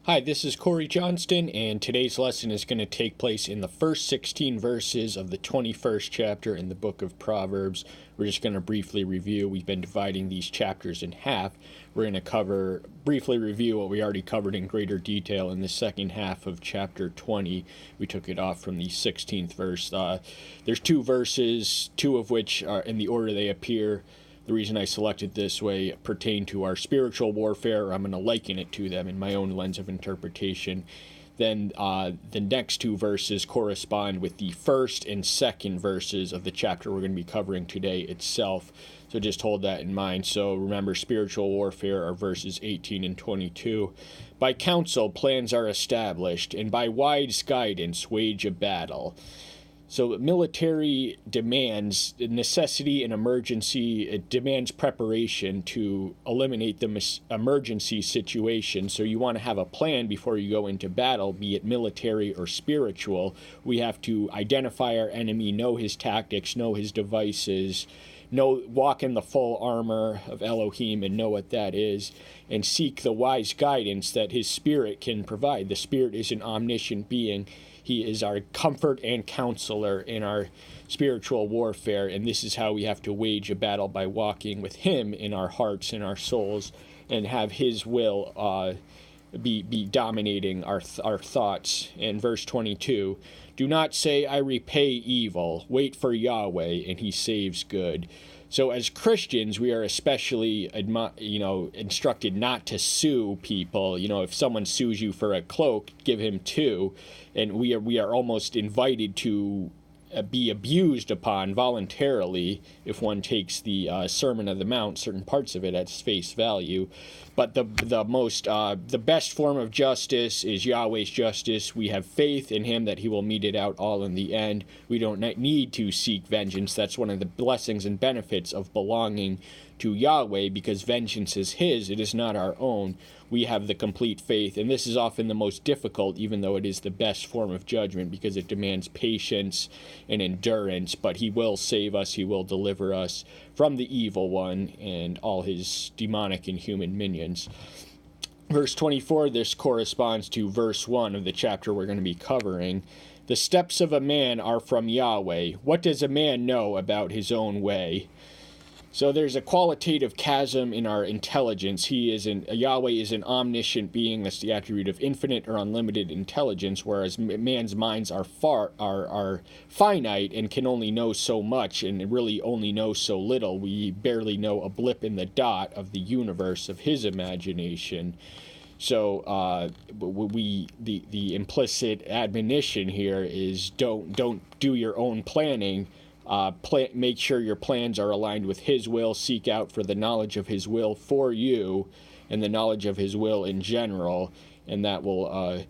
Hi, this is Corey Johnston, and today's lesson is going to take place in the first 16 verses of the 21st chapter in the book of Proverbs. We're just going to briefly review. We've been dividing these chapters in half. We're going to briefly review what we already covered in greater detail in the second half of chapter 20. We took it off from the 16th verse. There's two verses, two of which are in the order they appear. The reason I selected this way pertain to our spiritual warfare, or I'm going to liken it to them in my own lens of interpretation. Then the next two verses correspond with the first and second verses of the chapter we're going to be covering today itself. So just hold that in mind. So remember, spiritual warfare are verses 18 and 22. By counsel, plans are established, and by wise guidance, wage a battle. So military demands necessity and emergency. It demands preparation to eliminate the emergency situation. So you want to have a plan before you go into battle, be it military or spiritual. We have to identify our enemy, know his tactics, know his devices, walk in the full armor of Elohim and know what that is, and seek the wise guidance that his spirit can provide. The spirit is an omniscient being. He is our comfort and counselor in our spiritual warfare, and this is how we have to wage a battle, by walking with him in our hearts and our souls, and have his will be dominating our thoughts. In verse 22, do not say, I repay evil. Wait for Yahweh, and he saves good. So as Christians, we are especially instructed not to sue people. If someone sues you for a cloak, give him two. And we are almost invited to be abused upon voluntarily if one takes the Sermon on the Mount, certain parts of it at face value. But the best form of justice is Yahweh's justice. We have faith in him that he will mete it out all in the end. We don't need to seek vengeance. That's one of the blessings and benefits of belonging to Yahweh, because vengeance is his, it is not our own. We have the complete faith, and this is often the most difficult, even though it is the best form of judgment, because it demands patience and endurance. But he will save us, he will deliver us from the evil one and all his demonic and human minions. Verse 24, this corresponds to verse 1 of the chapter we're going to be covering. The steps of a man are from Yahweh. What does a man know about his own way? So there's a qualitative chasm in our intelligence. Yahweh is an omniscient being. That's the attribute of infinite or unlimited intelligence, whereas man's minds are finite and can only know so much, and really only know so little. We barely know a blip in the dot of the universe of his imagination. So the implicit admonition here is don't do your own planning. Make sure your plans are aligned with his will. Seek out for the knowledge of his will for you and the knowledge of his will in general, and that will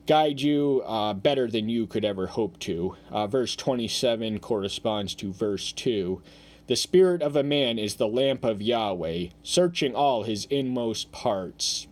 guide you better than you could ever hope to. Verse 27 corresponds to verse 2. The spirit of a man is the lamp of Yahweh, searching all his inmost parts.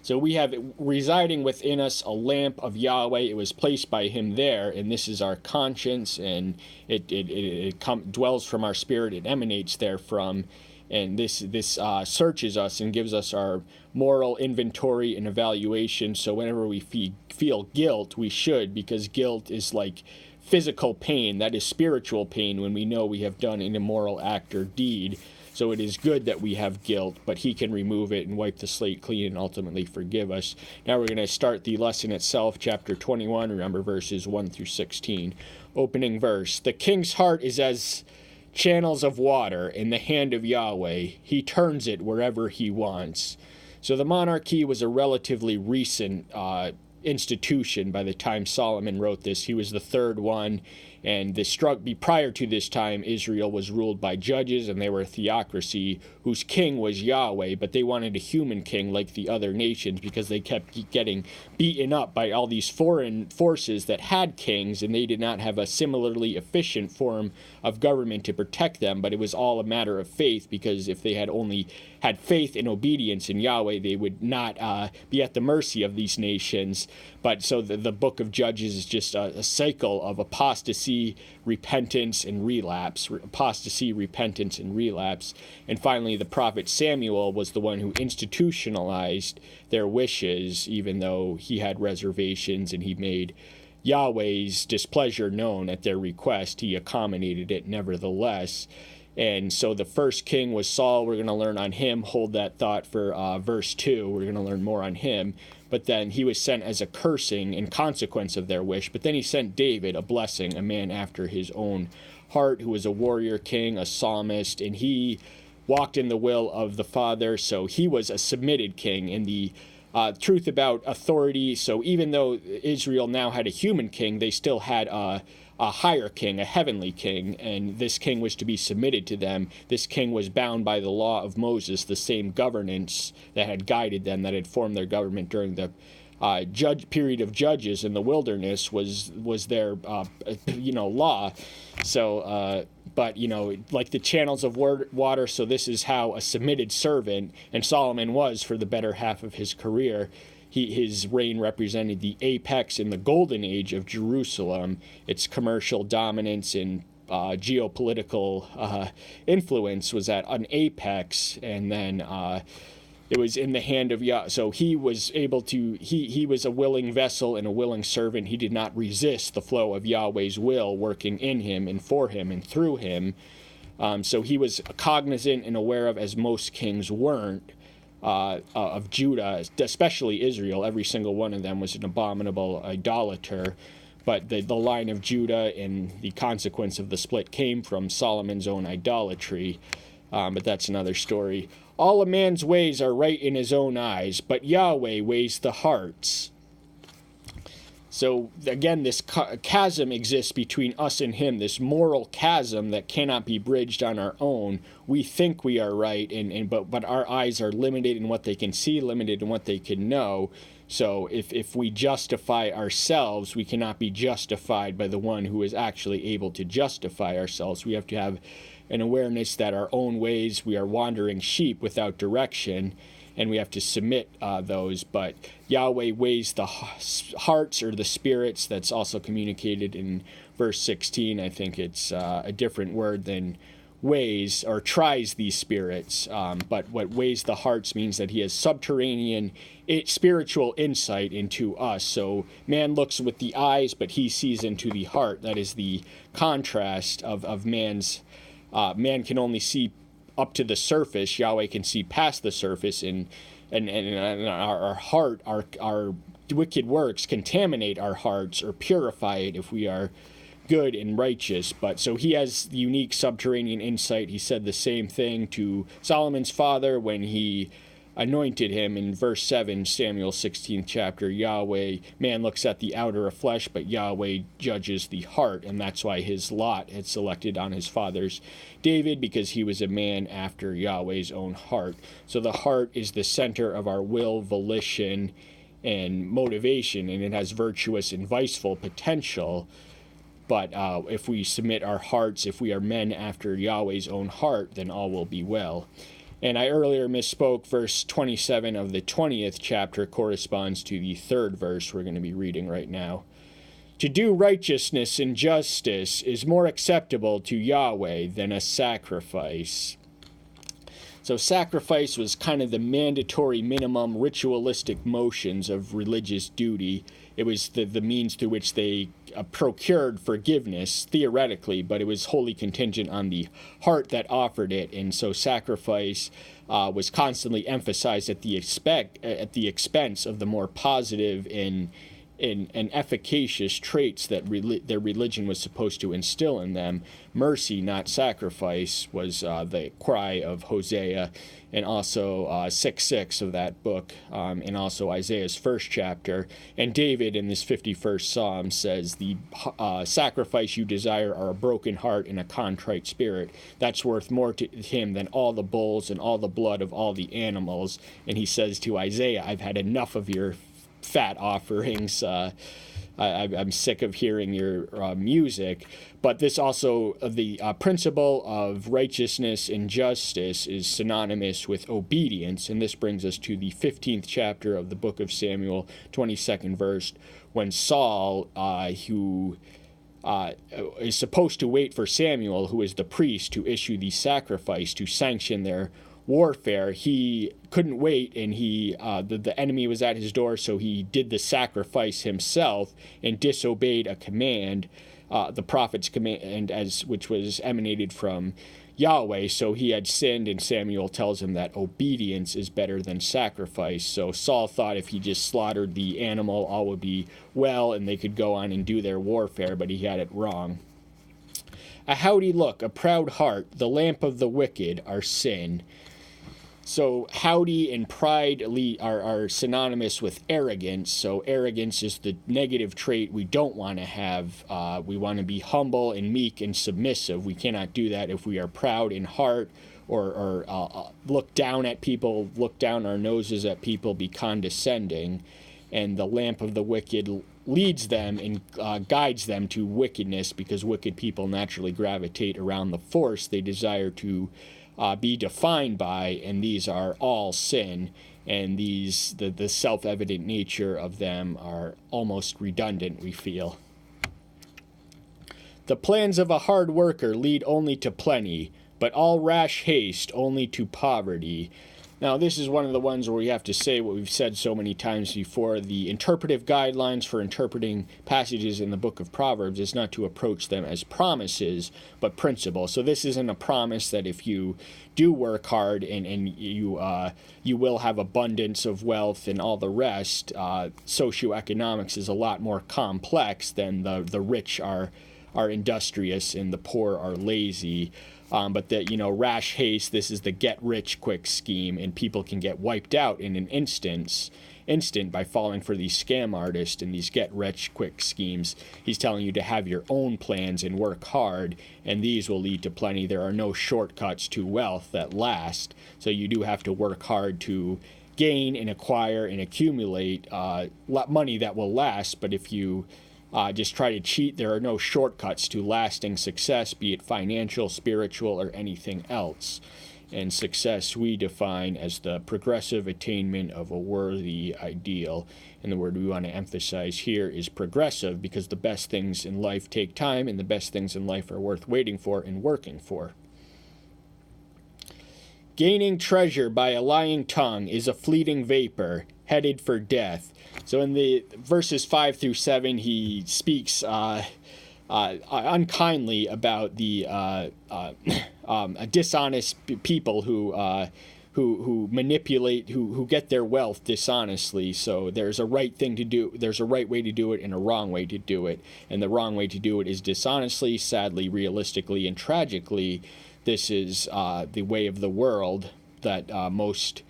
So we have residing within us a lamp of Yahweh. It was placed by him there, and this is our conscience, and it dwells from our spirit. It emanates therefrom, and this searches us and gives us our moral inventory and evaluation. So whenever we feel guilt, we should, because guilt is like physical pain. That is spiritual pain when we know we have done an immoral act or deed. So it is good that we have guilt, but he can remove it and wipe the slate clean and ultimately forgive us. Now we're going to start the lesson itself, chapter 21, remember verses 1 through 16. Opening verse, the king's heart is as channels of water in the hand of Yahweh. He turns it wherever he wants. So the monarchy was a relatively recent institution by the time Solomon wrote this. He was the third one. And prior to this time, Israel was ruled by judges, and they were a theocracy whose king was Yahweh, but they wanted a human king like the other nations, because they kept getting beaten up by all these foreign forces that had kings, and they did not have a similarly efficient form of government to protect them. But it was all a matter of faith, because if they had only had faith and obedience in Yahweh, they would not be at the mercy of these nations. But so the book of Judges is just a cycle of apostasy apostasy, repentance, and relapse. Apostasy, repentance, and relapse. And finally, the prophet Samuel was the one who institutionalized their wishes, even though he had reservations and he made Yahweh's displeasure known at their request. He accommodated it nevertheless. And so the first king was Saul. We're going to learn on him. Hold that thought for verse 2. We're going to learn more on him. But then he was sent as a cursing in consequence of their wish. But then he sent David, a blessing, a man after his own heart, who was a warrior king, a psalmist, and he walked in the will of the Father. So he was a submitted king. And the truth about authority, so even though Israel now had a human king, they still had a higher king, a heavenly king, and this king was to be submitted to them. This king was bound by the law of Moses, the same governance that had guided them, that had formed their government during the period of judges in the wilderness was their law. So but like the channels of water, so this is how a submitted servant, and Solomon was for the better half of his career. His reign represented the apex in the golden age of Jerusalem. Its commercial dominance and geopolitical influence was at an apex, and then it was in the hand of Yah. So he was able to, he was a willing vessel and a willing servant. He did not resist the flow of Yahweh's will working in him and for him and through him. So he was cognizant and aware of, as most kings weren't, of Judah, especially Israel. Every single one of them was an abominable idolater. But the line of Judah and the consequence of the split came from Solomon's own idolatry. But that's another story. All a man's ways are right in his own eyes, but Yahweh weighs the hearts. So again, this chasm exists between us and him, this moral chasm that cannot be bridged on our own. We think we are right, but our eyes are limited in what they can see, limited in what they can know. So if we justify ourselves, we cannot be justified by the one who is actually able to justify ourselves. We have to have an awareness that our own ways, we are wandering sheep without direction, and we have to submit those. But Yahweh weighs the hearts or the spirits. That's also communicated in verse 16. I think it's a different word than weighs or tries these spirits. But what weighs the hearts means that he has subterranean spiritual insight into us. So man looks with the eyes, but he sees into the heart. That is the contrast of man's. Man can only see up to the surface. Yahweh can see past the surface, and our heart, our wicked works contaminate our hearts or purify it if we are good and righteous. But so he has unique subterranean insight. He said the same thing to Solomon's father when he anointed him in verse 7, Samuel 16th chapter. Yahweh, man looks at the outer of flesh, but Yahweh judges the heart. And that's why his lot had selected on his father's David, because he was a man after Yahweh's own heart. So the heart is the center of our will, volition, and motivation, and it has virtuous and viceful potential. But if we submit our hearts, if we are men after Yahweh's own heart, then all will be well. And I earlier misspoke. Verse 27 of the 20th chapter corresponds to the third verse we're going to be reading right now. To do righteousness and justice is more acceptable to Yahweh than a sacrifice. So sacrifice was kind of the mandatory minimum ritualistic motions of religious duty. It was the means through which they procured forgiveness, theoretically, but it was wholly contingent on the heart that offered it. And so sacrifice was constantly emphasized at the expense of the more positive and efficacious traits that their religion was supposed to instill in them. Mercy, not sacrifice, was the cry of Hosea, and also 6:6 of that book, and also Isaiah's first chapter. And David in this 51st Psalm says, the sacrifice you desire are a broken heart and a contrite spirit. That's worth more to him than all the bulls and all the blood of all the animals. And he says to Isaiah, I've had enough of your fat offerings. I'm sick of hearing your music. But this also, the principle of righteousness and justice is synonymous with obedience. And this brings us to the 15th chapter of the book of Samuel, 22nd verse, when Saul, who is supposed to wait for Samuel, who is the priest, to issue the sacrifice to sanction their warfare. He couldn't wait, and the enemy was at his door, so he did the sacrifice himself and disobeyed a command, the prophet's command, which was emanated from Yahweh. So he had sinned, and Samuel tells him that obedience is better than sacrifice. So Saul thought if he just slaughtered the animal, all would be well, and they could go on and do their warfare, but he had it wrong. A haughty look, a proud heart, the lamp of the wicked are sin. So haughty and pride are synonymous with arrogance. So arrogance is the negative trait we don't want to have. We want to be humble and meek and submissive. We cannot do that if we are proud in heart or look down at people, look down our noses at people, be condescending. And the lamp of the wicked leads them and guides them to wickedness, because wicked people naturally gravitate around the force they desire to be defined by, and these are all sin, and the self-evident nature of them are almost redundant, we feel. The plans of a hard worker lead only to plenty, but all rash haste only to poverty. Now, this is one of the ones where we have to say what we've said so many times before. The interpretive guidelines for interpreting passages in the book of Proverbs is not to approach them as promises, but principles. So this isn't a promise that if you do work hard and you will have abundance of wealth and all the rest. Socioeconomics is a lot more complex than the rich are industrious and the poor are lazy. But that, rash haste, this is the get-rich-quick scheme, and people can get wiped out in an instant by falling for these scam artists and these get-rich-quick schemes. He's telling you to have your own plans and work hard, and these will lead to plenty. There are no shortcuts to wealth that last, so you do have to work hard to gain and acquire and accumulate money that will last. But if you just try to cheat, there are no shortcuts to lasting success, be it financial, spiritual, or anything else. And success we define as the progressive attainment of a worthy ideal. And the word we want to emphasize here is progressive, because the best things in life take time, and the best things in life are worth waiting for and working for. Gaining treasure by a lying tongue is a fleeting vapor, headed for death. So in the verses 5 through 7, he speaks unkindly about the dishonest people who manipulate, who get their wealth dishonestly. So there's a right thing to do, there's a right way to do it and a wrong way to do it. And the wrong way to do it is dishonestly. Sadly, realistically, and tragically, this is the way of the world, that most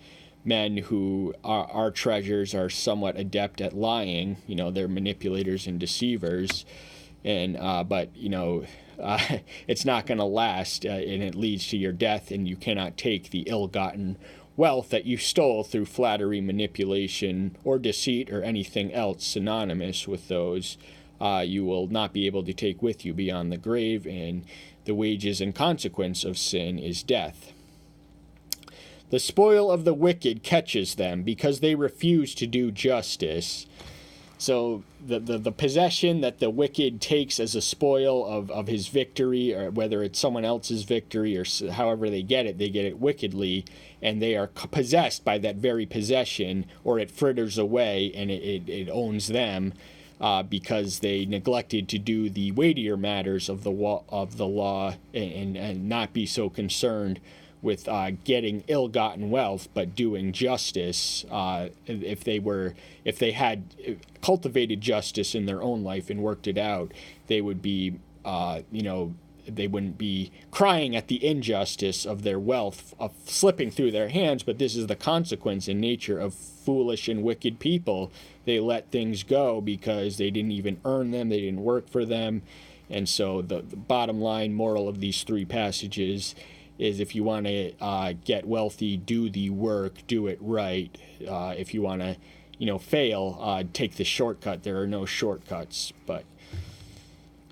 men who are treasures are somewhat adept at lying. They're manipulators and deceivers, and but it's not going to last, and it leads to your death, and you cannot take the ill-gotten wealth that you stole through flattery, manipulation, or deceit, or anything else synonymous with those. You will not be able to take with you beyond the grave, and the wages and consequence of sin is death. The spoil of the wicked catches them, because they refuse to do justice. So the possession that the wicked takes as a spoil of his victory, or whether it's someone else's victory, or however they get it wickedly, and they are possessed by that very possession, or it fritters away and it owns them. Because they neglected to do the weightier matters of the law and not be so concerned with getting ill-gotten wealth, but doing justice. If they had cultivated justice in their own life and worked it out, they would be, they wouldn't be crying at the injustice of their wealth of slipping through their hands. But this is the consequence and nature of foolish and wicked people. They let things go because they didn't even earn them, they didn't work for them. And so the bottom line moral of these three passages is, if you want to get wealthy, do the work, do it right. If you want to fail, take the shortcut. There are no shortcuts. But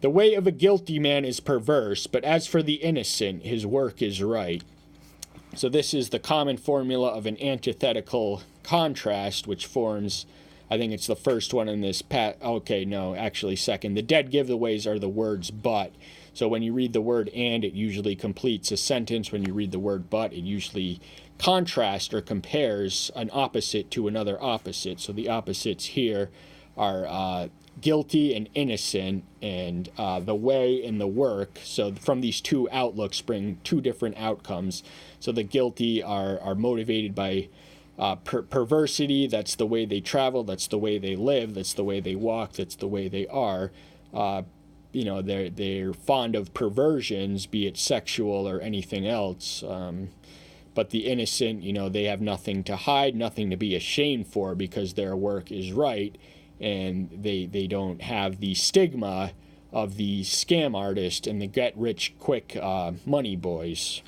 the way of a guilty man is perverse, but as for the innocent, his work is right. So this is the common formula of an antithetical contrast, which forms I think it's the first one in this okay, no, actually second. The dead giveaways are the words but. So when you read the word and, it usually completes a sentence. When you read the word but, it usually contrasts or compares an opposite to another opposite. So the opposites here are guilty and innocent, and the way and the work. So from these two outlooks spring two different outcomes. So the guilty are motivated by perversity. That's the way they travel. That's the way they live. That's the way they walk. That's the way they are. They're fond of perversions, be it sexual or anything else. But the innocent, they have nothing to hide, nothing to be ashamed for, because their work is right, and they don't have the stigma of the scam artist and the get-rich-quick money boys.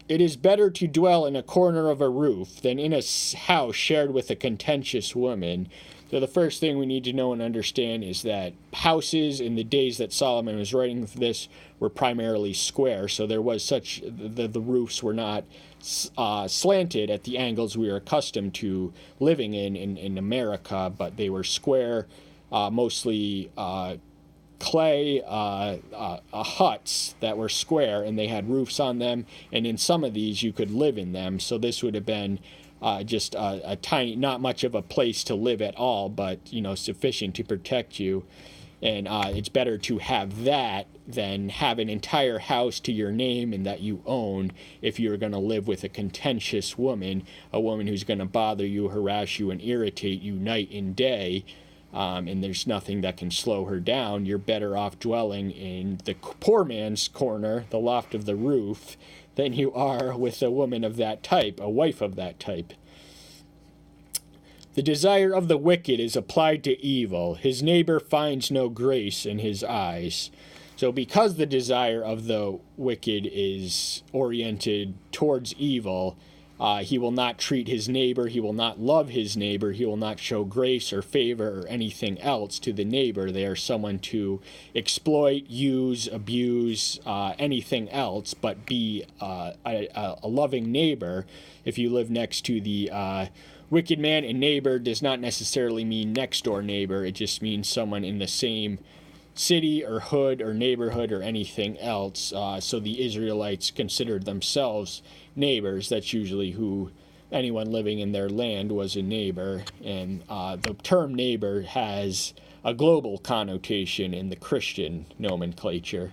It is better to dwell in a corner of a roof than in a house shared with a contentious woman. So the first thing we need to know and understand is that houses in the days that Solomon was writing this were primarily square. So there was the roofs were not slanted at the angles we are accustomed to living in America, but they were square, mostly clay huts that were square, and they had roofs on them, and in some of these you could live in them. So this would have been just a tiny, not much of a place to live at all, but sufficient to protect you. And it's better to have that than have an entire house to your name and that you own, if you're going to live with a contentious woman, a woman who's going to bother you, harass you, and irritate you night and day. And there's nothing that can slow her down. You're better off dwelling in the poor man's corner, the loft of the roof, than you are with a woman of that type, a wife of that type. The desire of the wicked is applied to evil. His neighbor finds no grace in his eyes. So because the desire of the wicked is oriented towards evil, he will not treat his neighbor, he will not love his neighbor, he will not show grace or favor or anything else to the neighbor. They are someone to exploit, use, abuse, anything else, but be a loving neighbor. If you live next to the wicked man, and neighbor does not necessarily mean next door neighbor, it just means someone in the same city or hood or neighborhood or anything else. So the Israelites considered themselves neighbors. That's usually who anyone living in their land was, a neighbor. And the term neighbor has a global connotation in the Christian nomenclature.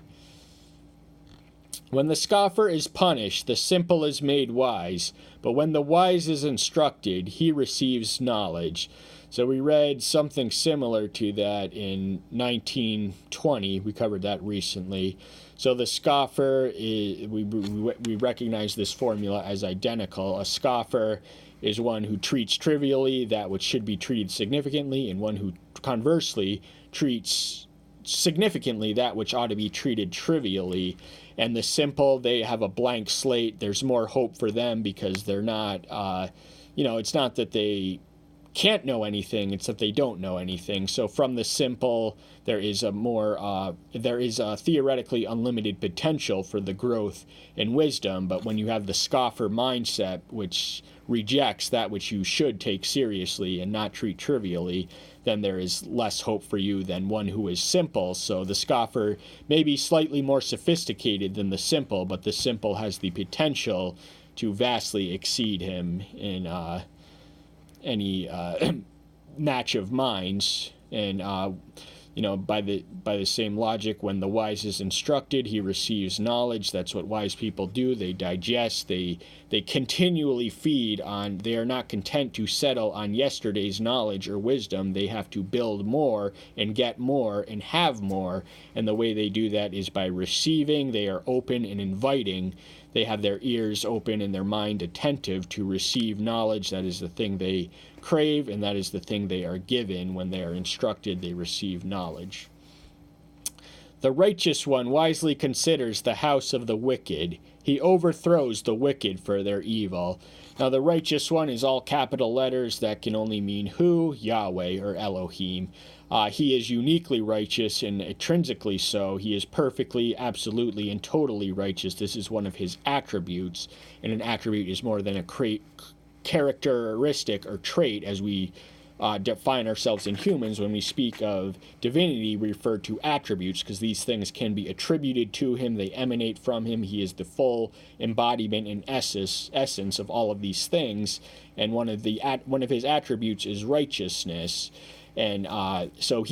When the scoffer is punished, the simple is made wise, but when the wise is instructed, he receives knowledge. So we read something similar to that in 1920. We covered that recently. So the scoffer, we recognize this formula as identical. A scoffer is one who treats trivially that which should be treated significantly, and one who conversely treats significantly that which ought to be treated trivially. And the simple, they have a blank slate. There's more hope for them because they're not, it's not that they can't know anything, it's that they don't know anything. So from the simple, there is a theoretically unlimited potential for the growth in wisdom. But when you have the scoffer mindset, which rejects that which you should take seriously and not treat trivially, then there is less hope for you than one who is simple. So the scoffer may be slightly more sophisticated than the simple, but the simple has the potential to vastly exceed him in any match of minds. And by the same logic, when the wise is instructed, he receives knowledge. That's what wise people do. They digest, they continually feed on. They are not content to settle on yesterday's knowledge or wisdom. They have to build more and get more and have more. And the way they do that is by receiving. They are open and inviting. They have their ears open and their mind attentive to receive knowledge. That is the thing they crave, and that is the thing they are given. When they are instructed, they receive knowledge. The righteous one wisely considers the house of the wicked. He overthrows the wicked for their evil. Now, the righteous one is all capital letters. That can only mean who? Yahweh or Elohim. He is uniquely righteous and intrinsically so. He is perfectly, absolutely, and totally righteous. This is one of his attributes, and an attribute is more than a characteristic or trait as we define ourselves in humans. When we speak of divinity, we refer to attributes because these things can be attributed to him. They emanate from him. He is the full embodiment and essence of all of these things. And one of his attributes is righteousness. And so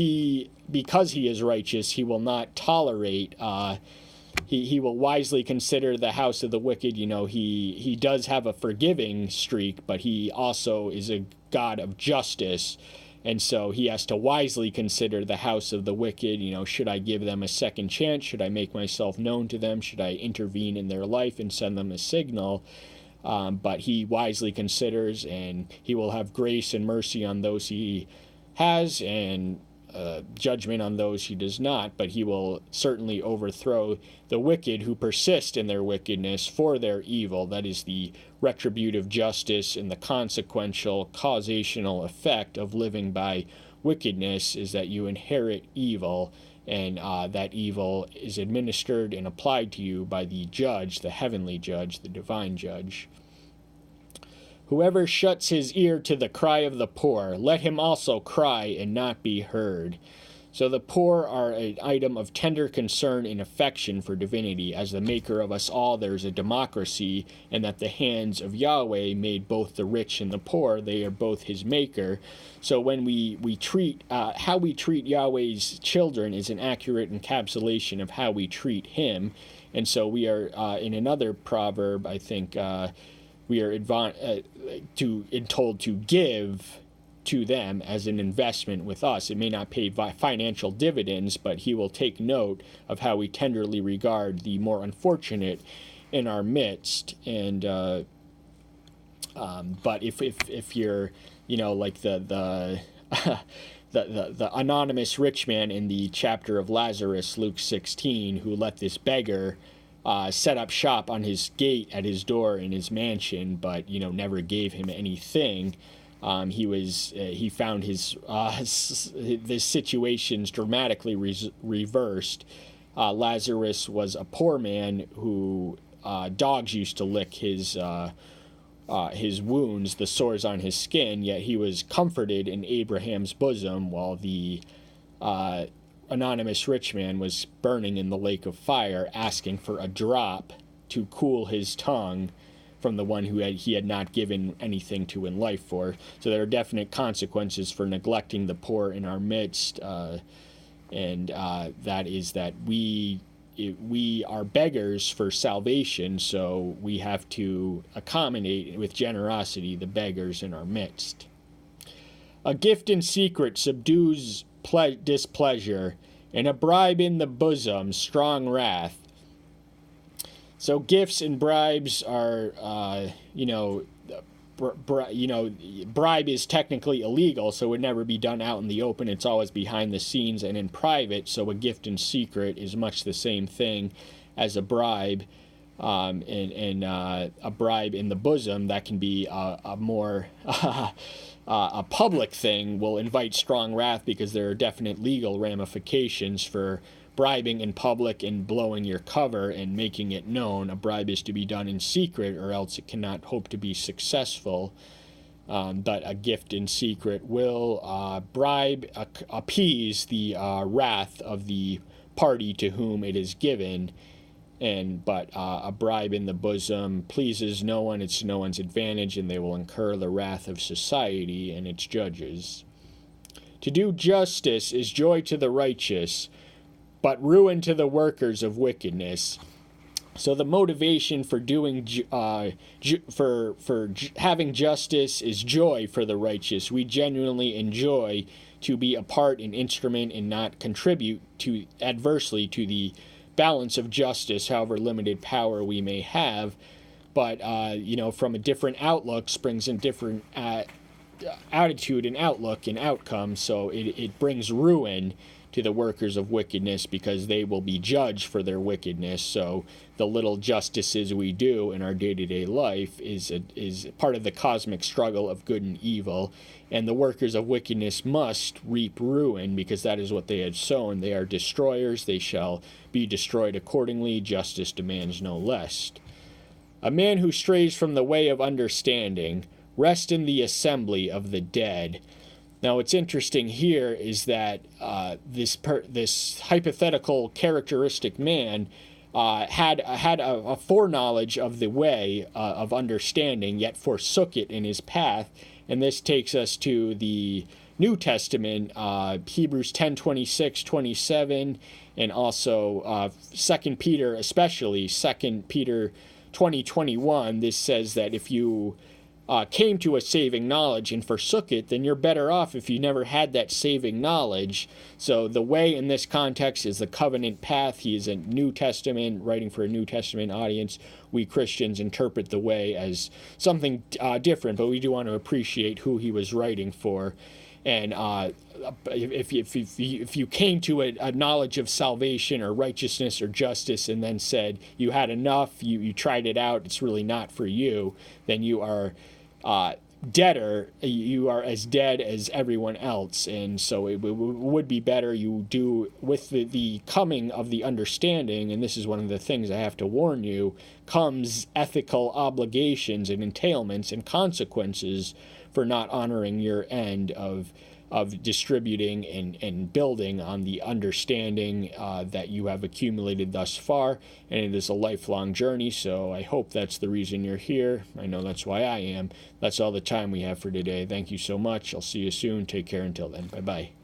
because he is righteous, he will not tolerate. He will wisely consider the house of the wicked. He does have a forgiving streak, but he also is a God of justice. And so he has to wisely consider the house of the wicked. Should I give them a second chance? Should I make myself known to them? Should I intervene in their life and send them a signal? But he wisely considers, and he will have grace and mercy on those he has, and judgment on those he does not, but he will certainly overthrow the wicked who persist in their wickedness for their evil. That is the retributive justice and the consequential causational effect of living by wickedness, is that you inherit evil, and that evil is administered and applied to you by the judge, the heavenly judge, the divine judge. Whoever shuts his ear to the cry of the poor, let him also cry and not be heard. So the poor are an item of tender concern and affection for divinity. As the maker of us all, there is a democracy, and that the hands of Yahweh made both the rich and the poor. They are both his maker. So when we treat, how we treat Yahweh's children is an accurate encapsulation of how we treat him. And so we are, in another proverb, I think, we are told to give to them as an investment with us. It may not pay financial dividends, but he will take note of how we tenderly regard the more unfortunate in our midst. And but if you're, like the the anonymous rich man in the chapter of Lazarus, Luke 16, who let this beggar set up shop on his gate at his door in his mansion, but never gave him anything. He found the situations dramatically reversed. Lazarus was a poor man who dogs used to lick his wounds, the sores on his skin, yet he was comforted in Abraham's bosom, while the anonymous rich man was burning in the lake of fire, asking for a drop to cool his tongue from the one he had not given anything to in life for. So there are definite consequences for neglecting the poor in our midst, and that is that we are beggars for salvation, so we have to accommodate with generosity the beggars in our midst. A gift in secret subdues displeasure, and a bribe in the bosom strong wrath. So gifts and bribes are, bribe is technically illegal, so it would never be done out in the open. It's always behind the scenes and in private. So a gift in secret is much the same thing as a bribe, and a bribe in the bosom that can be a more a public thing will invite strong wrath, because there are definite legal ramifications for bribing in public and blowing your cover and making it known. A bribe is to be done in secret, or else it cannot hope to be successful. But a gift in secret will appease the wrath of the party to whom it is given. But a bribe in the bosom pleases no one. It's no one's advantage, and they will incur the wrath of society and its judges. To do justice is joy to the righteous, but ruin to the workers of wickedness. So the motivation for doing having justice is joy for the righteous. We genuinely enjoy to be a part, an instrument, and not contribute adversely to the balance of justice, however limited power we may have. But from a different outlook springs a different attitude and outlook and outcome. So it brings ruin to the workers of wickedness, because they will be judged for their wickedness. So the little justices we do in our day-to-day life is part of the cosmic struggle of good and evil, and the workers of wickedness must reap ruin, because that is what they had sown. They are destroyers, they shall be destroyed accordingly. Justice demands no less. A man who strays from the way of understanding rest in the assembly of the dead. Now, what's interesting here is that this hypothetical characteristic man had a foreknowledge of the way of understanding, yet forsook it in his path. And this takes us to the New Testament, Hebrews 10:26-27, and also 2 Peter, especially 2 Peter 20:21. This says that if you came to a saving knowledge and forsook it, then you're better off if you never had that saving knowledge. So the way in this context is the covenant path. He is a New Testament, writing for a New Testament audience. We Christians interpret the way as something different, but we do want to appreciate who he was writing for. And if you came to a knowledge of salvation or righteousness or justice and then said you had enough, you tried it out, it's really not for you, then you are deader. You are as dead as everyone else. And so it would be better you do with the coming of the understanding, and this is one of the things I have to warn you, comes ethical obligations and entailments and consequences for not honoring your end of distributing and building on the understanding that you have accumulated thus far. And it is a lifelong journey, so I hope that's the reason you're here. I know that's why I am. That's all the time we have for today. Thank you so much. I'll see you soon. Take care until then. Bye-bye.